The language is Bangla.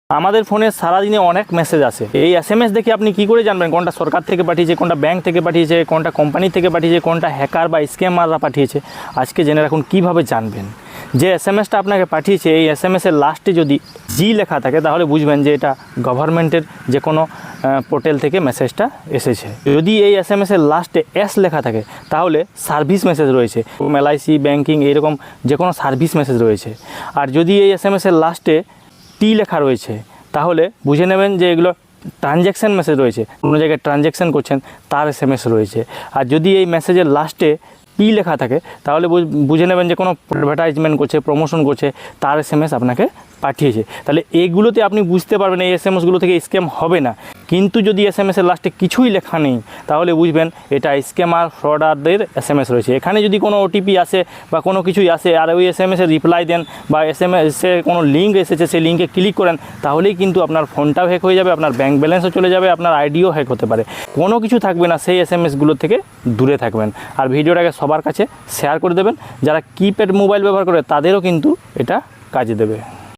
আমাদের ফোনে সারাদিনে অনেক মেসেজ আসে, এই SMS দেখে আপনি কি করে জানবেন কোনটা সরকার থেকে পাঠিয়েছে, কোনটা ব্যাংক থেকে পাঠিয়েছে, কোনটা কোম্পানি থেকে পাঠিয়েছে, কোনটা হ্যাকার বা স্ক্যামাররা পাঠিয়েছে? আজকে জেনে রাখুন কীভাবে জানবেন। যে SMS-টা আপনাকে পাঠিয়েছে এই SMS-এর লাস্টে যদি জি লেখা থাকে তাহলে বুঝবেন যে এটা গভর্নমেন্টের যে কোনো পোর্টাল থেকে মেসেজটা এসেছে। যদি এই SMS-এর লাস্টে S লেখা থাকে তাহলে সার্ভিস মেসেজ রয়েছে, LIC ব্যাংকিং এইরকম যে কোনো সার্ভিস মেসেজ রয়েছে। আর যদি এই SMS-এর লাস্টে টি লেখা রয়েছে তাহলে বুঝে নেবেন যে এগুলো ট্রানজ্যাকশান মেসেজ রয়েছে, কোনো জায়গায় ট্রানজ্যাকশান করছেন তার SMS রয়েছে। আর যদি এই মেসেজের লাস্টে পি লেখা থাকে তাহলে বুঝে নেবেন যে কোনো অ্যাডভার্টাইজমেন্ট করছে, প্রমোশন করছে, তার SMS আপনাকে পাঠিয়েছে। তাহলে এইগুলোতে আপনি বুঝতে পারবেন এই SMSগুলো থেকে স্ক্যাম হবে না। কিন্তু যদি SMS-এর লাস্টে কিছুই লেখা নেই তাহলে বুঝবেন এটা স্ক্যামার ফ্রডারদের SMS রয়েছে। এখানে যদি কোনো OTP আসে বা কোনো কিছুই আসে আর ওই SMS-এর রিপ্লাই দেন বা SMS-এ কোনো লিঙ্ক এসেছে সেই লিঙ্কে ক্লিক করেন তাহলেই কিন্তু আপনার ফোনটাও হ্যাক হয়ে যাবে, আপনার ব্যাঙ্ক ব্যালেন্সও চলে যাবে, আপনার আইডিও হ্যাক হতে পারে। কোনো কিছু থাকবে না, সেই SMS-গুলো থেকে দূরে থাকবেন। আর ভিডিওটাকে সবার কাছে শেয়ার করে দেবেন, যারা কিপ্যাড মোবাইল ব্যবহার করে তাদেরও কিন্তু এটা কাজে দেবে।